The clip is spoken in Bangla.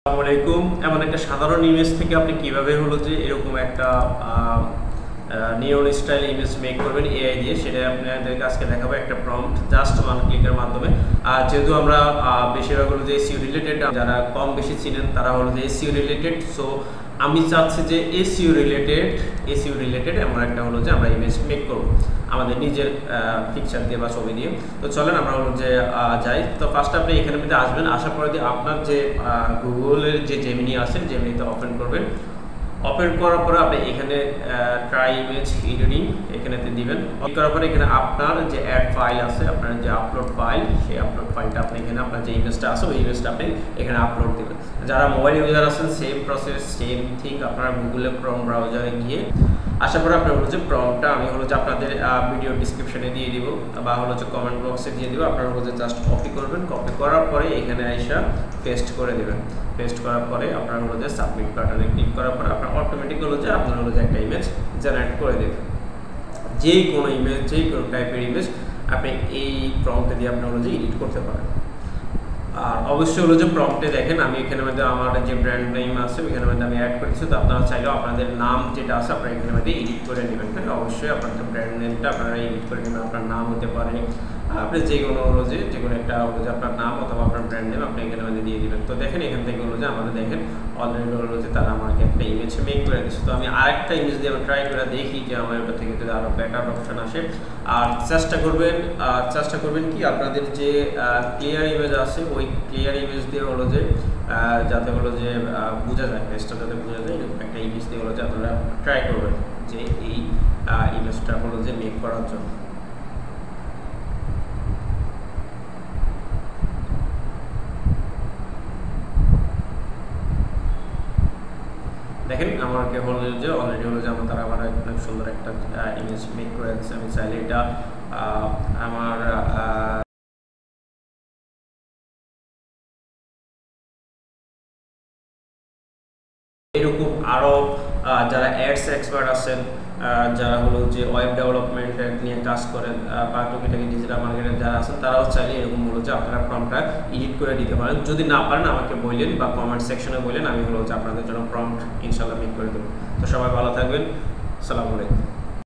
আসসালামু আলাইকুম। এমন একটা সাধারণ ইমেজ থেকে আপনি কিভাবে হলো যে এরকম একটা নিয়ন স্টাইল ইমেজ মেক করবেন এআই দিয়ে, সেটা আপনাদেরকে আজকে দেখাবো একটা প্রম্পট জাস্ট ওয়ান ক্লিকের মাধ্যমে। আর যেহেতু আমরা বেশিরভাগ হলো যে এসইও রিলেটেড, যারা কম বেশি চিনেন তারা হলো যে এসইও রিলেটেড। সো আমি চাচ্ছি যে এসইও রিলেটেড আমরা একটা হলো যে আমরা ইমেজ মেক করব আমাদের নিজের পিকচার দিয়ে বা ছবি দিয়ে। তো চলেন আমরা হলো যে যাই। তো ফার্স্ট আপনি এখানে মধ্যে আসবেন, আসার পরে দিয়ে আপনার যে গুগলের যে জেমিনি আছে, জেমিনিতে ওপেন করবেন। ওপেন করার পরে আপনি এখানে ট্রাই ইমেজ এডিটিং এখানেতে দিবেন। ক্লিক করার পরে এখানে আপনার যে অ্যাড ফাইল আছে, আপনার যে আপলোড ফাইল, সেই আপলোড ফাইলটা আপনি এখানে আপনার যে ইমেজটা আছে ওই ইমেজটা আপনি এখানে আপলোড দিবেন। যারা মোবাইল ইউজার আছেন সেম প্রসেস সেম থিং, আপনারা গুগলে ক্রোম ব্রাউজারে গিয়ে আসার পরে আপনার হলো যে প্রম্পটটা আমি হলো যে আপনাদের ভিডিও ডিসক্রিপশনে দিয়ে দিব বা হলো যে কমেন্ট বক্সে দিয়ে দিব। আপনারা হলো যে জাস্ট কপি করবেন, কপি করার পরে এখানে এসে পেস্ট করে দেবেন। পেস্ট করার পরে আপনারা হলো যে সাবমিট বাটনে ক্লিক করার পরে আপনার অটোমেটিক হলো যে আপনার হলো যে একটা ইমেজ জেনারেট করে দেবে। যে কোনো ইমেজ, যে কোনো টাইপের ইমেজ আপনি এই প্রম্পটে দিয়ে আপনি হলো যে এডিট করতে পারেন। আর অবশ্যই হলো যে প্রম্পটে দেখেন আমি এখানে মধ্যে আমার যে ব্র্যান্ড নেম আছে ওইখানে মধ্যে আমি অ্যাড করেছি। তো আপনারা চাইলেও আপনাদের নাম যেটা আছে আপনারা এখানে মধ্যে এডিট করে নেবেন। হ্যাঁ, অবশ্যই আপনাদের ব্র্যান্ড নেমটা আপনারা এডিট করে নেবেন। আপনার নাম হতে পারে, আপনি যে কোনো হলো যে কোনো একটা হলো যে আপনার নাম অথবা আপনার ব্র্যান্ড নেম আপনি এখানে মধ্যে দিয়ে দিবেন। তো দেখেন এখান থেকে হলো যে আমাদের দেখেন অলরেডি হলো যে তারা আমাকে একটা ইমেজ মেক করে দিচ্ছে। তো আমি আরেকটা ইমেজ দিয়ে আমি ট্রাই করে দেখি যে আমার ওটা থেকে যদি আরও বেটার অপশন আসে। আর চেষ্টা করবেন কি আপনাদের যে ক্লিয়ার ইমেজ আছে ওই ক্লিয়ার ইমেজ দিয়ে হলো যে যাতে হলো যে বোঝা যায়, ফেসটা যাতে বোঝা যায় এরকম একটা ইমেজ দিয়ে হলো যে আপনারা ট্রাই করবেন যে এই ইমেজটা হলো যে মেক করার জন্য। দেখেন আমাকে হলো যে অলরেডি হলো যে তারা আমার অনেক সুন্দর একটা ইমেজ মেক করে দিচ্ছে। আমি চাইলে এটা আমার এরকম আরও যারা অ্যাডস এক্সপার্ট আছেন, যারা হলো যে ওয়েব ডেভেলপমেন্ট নিয়ে কাজ করেন বা টুকিটাকি ডিজিটাল মার্কেটের যারা আছেন তারাও চাইলে এরকম হলো যে আপনারা প্রম্পটটা এডিট করে দিতে পারেন। যদি না পারেন আমাকে বললেন বা কমেন্ট সেকশনে বললেন, আমি হলো যে আপনাদের জন্য প্রম্পট ইনশাল্লাহ মেক করে দেবো। তো সবাই ভালো থাকবেন, আসসালামু আলাইকুম।